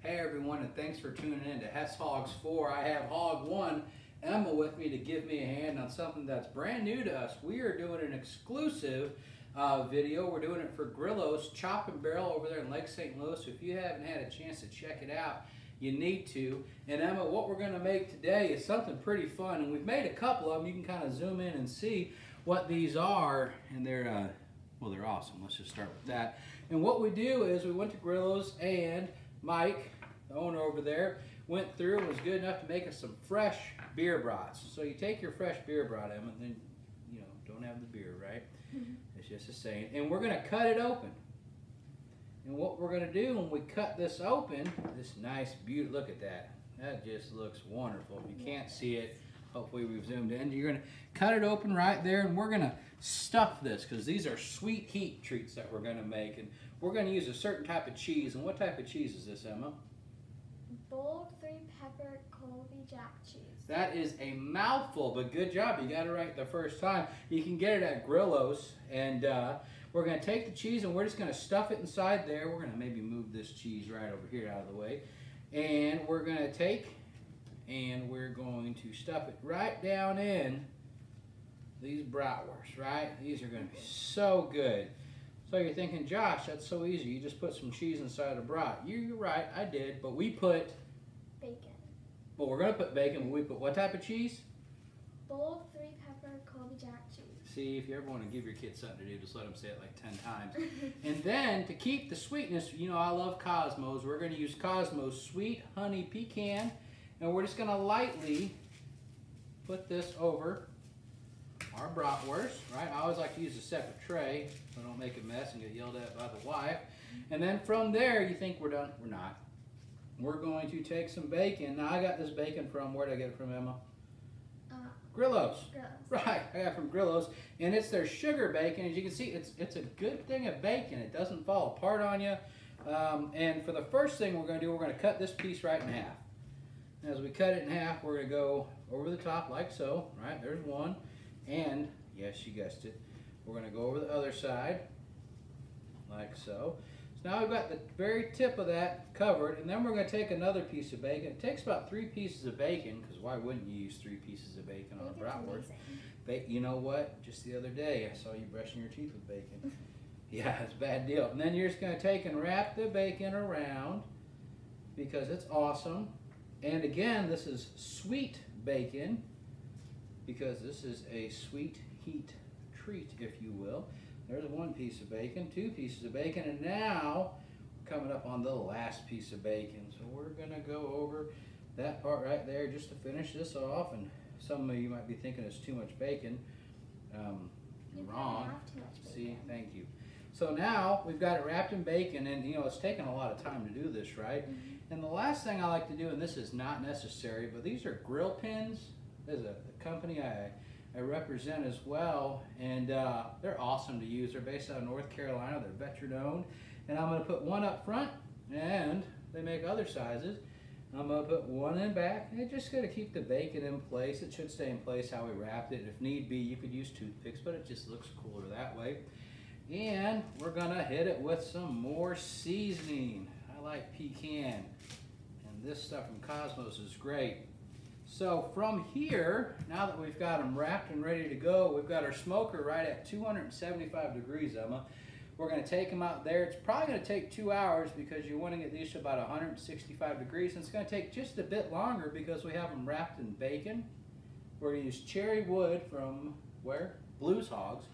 Hey everyone, and thanks for tuning in to Hess Hogs 4. I have Hog 1, Emma, with me to give me a hand on something that's brand new to us. We are doing an exclusive video. We're doing it for Grillo's Chop and Barrel over there in Lake St. Louis. If you haven't had a chance to check it out, you need to. And Emma, what we're going to make today is something pretty fun. And we've made a couple of them. You can kind of zoom in and see what these are. And they're, well, they're awesome. Let's just start with that. And what we do is we went to Grillo's, and Mike, the owner over there, went through and was good enough to make us some fresh beer brauts. So you take your fresh beer brat, Emma, and then, you know, don't have the beer, right? It's just a saying. And we're going to cut it open. And what we're going to do when we cut this open, this nice, beautiful, look at that. That just looks wonderful. If you can't see it, hopefully we've zoomed in. You're going to cut it open right there, and we're going to stuff this, because these are sweet heat treats that we're going to make. And we're going to use a certain type of cheese. And what type of cheese is this, Emma? Bold 3-pepper Colby Jack cheese. That is a mouthful, but good job. You got it right the first time. You can get it at Grillo's, and we're going to take the cheese and we're just going to stuff it inside there. We're going to maybe move this cheese right over here out of the way. And we're going to take and we're going to stuff it right down in these bratwursts, right? These are going to be so good. So you're thinking, Josh, that's so easy. You just put some cheese inside a brat. You're right, I did, but we put bacon. Well, we're going to put bacon, but we put what type of cheese? Bold 3-pepper Colby Jack cheese. See, if you ever want to give your kids something to do, just let them say it like 10 times. And then, to keep the sweetness, you know I love Cosmos. We're going to use Cosmos Sweet Honey Pecan, and we're just going to lightly put this over our bratwurst, right? I always like to use a separate tray so I don't make a mess and get yelled at by the wife. And then from there, you think we're done. We're not. We're going to take some bacon. Now, I got this bacon from, where did I get it from, Emma? Grillo's. Right, I got it from Grillo's. And it's their sugar bacon. As you can see, it's a good thing of bacon. It doesn't fall apart on you. And for the first thing we're going to do, we're going to cut this piece right in half. And as we cut it in half, we're going to go over the top like so. Right, there's one. And, yes, you guessed it, we're going to go over the other side, like so. So now we've got the very tip of that covered, and then we're going to take another piece of bacon. It takes about 3 pieces of bacon, because why wouldn't you use 3 pieces of bacon on a bratwurst? You know what? Just the other day, I saw you brushing your teeth with bacon. Yeah, it's a bad deal. And then you're just going to take and wrap the bacon around, because it's awesome. And again, this is sweet bacon, because this is a sweet heat treat, if you will. There's 1 piece of bacon, 2 pieces of bacon, and now we're coming up on the last piece of bacon. So we're gonna go over that part right there just to finish this off. And some of you might be thinking it's too much bacon. Wrong. See, thank you. So now we've got it wrapped in bacon, and you know it's taken a lot of time to do this, right? And the last thing I like to do, and this is not necessary, but these are grill pins. There's a company I represent as well, and they're awesome to use. They're based out of North Carolina. They're veteran owned, and I'm going to put one up front, and they make other sizes. I'm going to put one in back, and it's just going to keep the bacon in place. It should stay in place how we wrapped it. If need be, you could use toothpicks, but it just looks cooler that way. And we're going to hit it with some more seasoning. I like pecan, and this stuff from Cosmos is great. So from here, now that we've got them wrapped and ready to go, we've got our smoker right at 275 degrees, Emma. We're going to take them out there. It's probably going to take 2 hours because you want to get these to about 165 degrees. And it's going to take just a bit longer because we have them wrapped in bacon. We're going to use cherry wood from, where? Blues Hogs.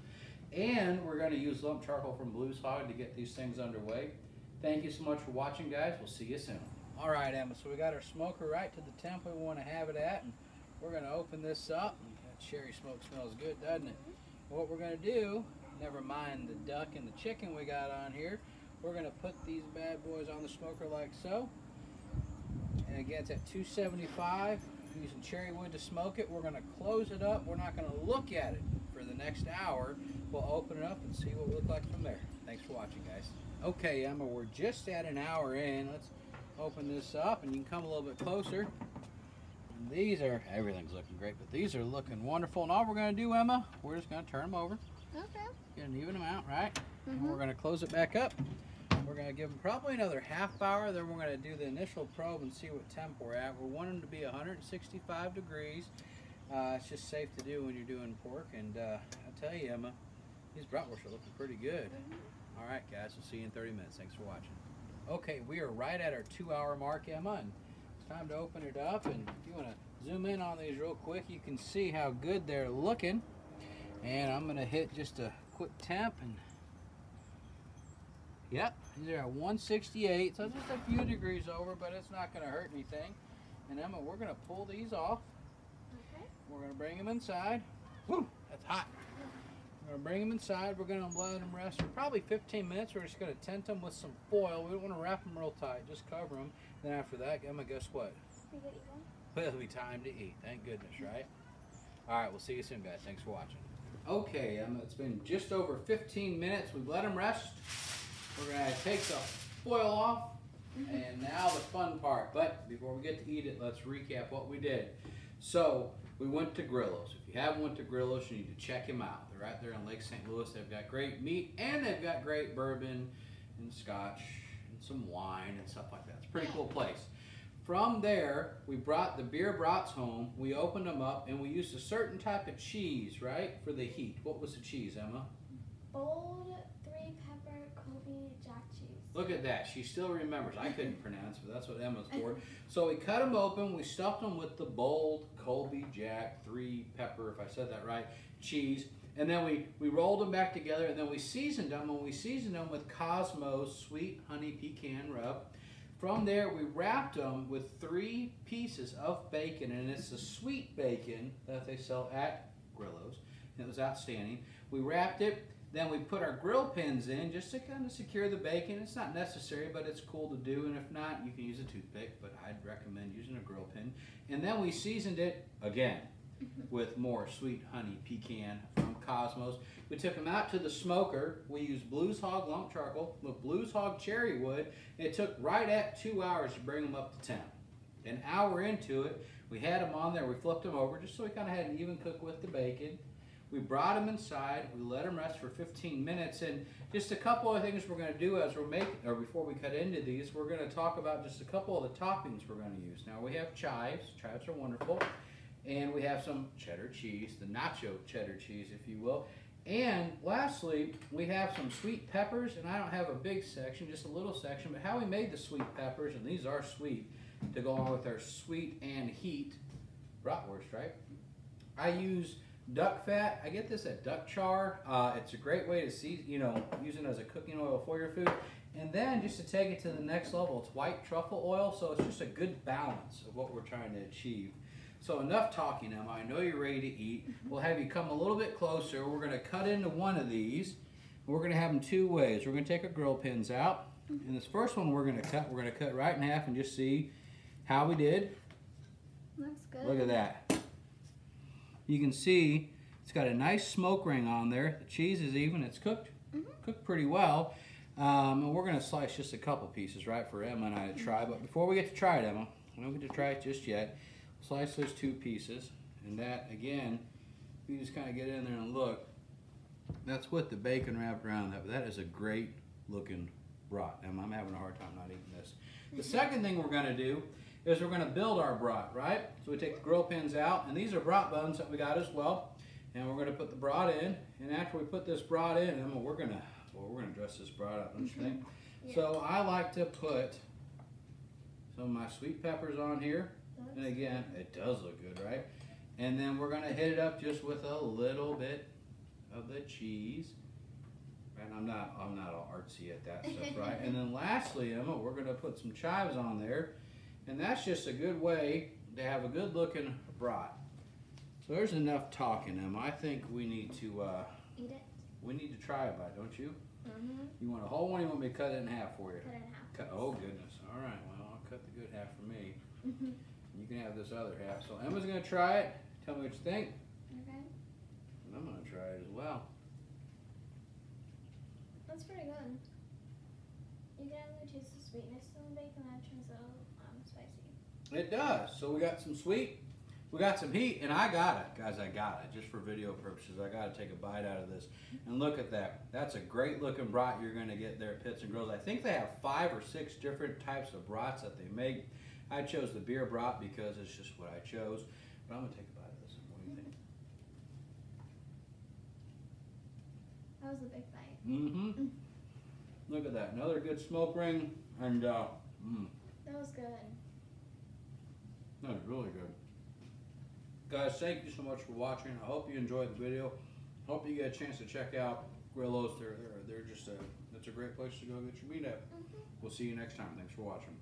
And we're going to use lump charcoal from Blues Hog to get these things underway. Thank you so much for watching, guys. We'll see you soon. All right, Emma, so we got our smoker right to the temp we want to have it at, and we're going to open this up. That cherry smoke smells good, doesn't it? What we're going to do, never mind the duck and the chicken we got on here, we're going to put these bad boys on the smoker like so. And again, it's at 275, using cherry wood to smoke it. We're going to close it up. We're not going to look at it for the next hour. We'll open it up and see what we look like from there. Thanks for watching, guys. Okay, Emma, we're just at an hour in. Let's open this up, and you can come a little bit closer. And these are, everything's looking great, but these are looking wonderful. And all we're going to do, Emma, we're just going to turn them over. Okay. Get an even them out, right? And we're going to close it back up. We're going to give them probably another half hour, then we're going to do the initial probe and see what temp we're at. We want them to be 165 degrees. It's just safe to do when you're doing pork, and I tell you, Emma, these bratwursts are looking pretty good. All right, guys, we'll see you in 30 minutes. Thanks for watching. Okay, we are right at our 2-hour mark, Emma, and it's time to open it up. And if you want to zoom in on these real quick, you can see how good they're looking. And I'm going to hit just a quick temp, and yep, these are at 168, so just a few degrees over, but it's not going to hurt anything. And Emma, we're going to pull these off. Okay. We're going to bring them inside. Woo, that's hot. We're going to bring them inside. We're going to let them rest for probably 15 minutes. We're just going to tent them with some foil. We don't want to wrap them real tight. Just cover them. Then after that, Emma, guess what? It'll be time to eat. Thank goodness, right? All right, we'll see you soon, guys. Thanks for watching. Okay, Emma, it's been just over 15 minutes. We've let them rest. We're going to take the foil off. And now the fun part. But before we get to eat it, let's recap what we did. So we went to Grillo's. If you haven't went to Grillo's, you need to check them out. They're right there in Lake St. Louis. They've got great meat, and they've got great bourbon and scotch and some wine and stuff like that. It's a pretty cool place. From there, we brought the beer brauts home. We opened them up, and we used a certain type of cheese, right, for the heat. What was the cheese, Emma? Bold 3-pepper Colby Jack cheese. Look at that. She still remembers. I couldn't pronounce it, but that's what Emma's for. So we cut them open. We stuffed them with the bold Colby Jack 3-pepper, if I said that right, cheese. And then we rolled them back together, and then we seasoned them. And we seasoned them with Cosmo's Sweet Honey Pecan Rub. From there, we wrapped them with 3 pieces of bacon, and it's the sweet bacon that they sell at Grillo's. And it was outstanding. We wrapped it. Then we put our grill pins in just to kind of secure the bacon. It's not necessary, but it's cool to do. And if not, you can use a toothpick, but I'd recommend using a grill pin. And then we seasoned it again with more Sweet Honey Pecan from Cosmos. We took them out to the smoker. We used Blues Hog lump charcoal with Blues Hog cherry wood. It took right at 2 hours to bring them up to temp. An hour into it, we had them on there. We flipped them over just so we kind of had an even cook with the bacon. We brought them inside. We let them rest for 15 minutes. And just a couple of things we're going to do as we're making, or before we cut into these, we're going to talk about just a couple of the toppings we're going to use. Now we have chives. Chives are wonderful. And we have some cheddar cheese, the nacho cheddar cheese, if you will. And lastly, we have some sweet peppers, and I don't have a big section, just a little section, but how we made the sweet peppers, and these are sweet, to go on with our sweet and heat bratwurst, right? I use duck fat. I get this at Duck Char. It's a great way to see, use it as a cooking oil for your food. And then just to take it to the next level, it's white truffle oil, so it's just a good balance of what we're trying to achieve. So enough talking, Emma. I know you're ready to eat. We'll have you come a little bit closer. We're going to cut into one of these. We're going to have them 2 ways. We're going to take our grill pins out. And this first one we're going to cut right in half and just see how we did. Looks good. Look at that. You can see it's got a nice smoke ring on there. The cheese is even. It's cooked pretty well. And we're going to slice just a couple pieces, right, for Emma and I to try. But before we get to try it, Emma, we don't get to try it just yet. Slice those 2 pieces, and that, again, you just kind of get in there and look. That's with the bacon wrapped around that, but that is a great looking brat. I'm having a hard time not eating this. The second thing we're going to do is we're going to build our brat, right? So we take the grill pins out, and these are brat buns that we got as well, and we're going to put the brat in, and after we put this brat in, Emma, we're going to dress this brat up, don't you think? Yeah. So I like to put some of my sweet peppers on here. And again, it does look good, right? And then we're going to hit it up just with a little bit of the cheese. And I'm not all artsy at that stuff, right? And then lastly, Emma, we're going to put some chives on there. And that's just a good way to have a good looking brat. So there's enough talking, Emma. I think we need to eat it. We need to try a bite, don't you? Mm-hmm. You want a whole one or you want me to cut it in half for you? Cut it in half. Oh goodness. All right, well, I'll cut the good half for me. Mm-hmm. You can have this other half. So Emma's going to try it. Tell me what you think. Okay. And I'm going to try it as well. That's pretty good. You can really taste the sweetness in the bacon that turns out spicy. It does. So we got some sweet, We got some heat, and I got it, guys. I got it just for video purposes. I got to take a bite out of this, and look at that. That's a great looking brat you're going to get there at Pits and Grills. I think they have 5 or 6 different types of brats that they make. I chose the beer brat because it's just what I chose. But I'm going to take a bite of this. What do you think? That was a big bite. Mm-hmm. Look at that. Another good smoke ring, and That was good. that was really good. Guys, thank you so much for watching. I hope you enjoyed the video. Hope you get a chance to check out Grillos. They're just it's a great place to go get your meat at. We'll see you next time. Thanks for watching.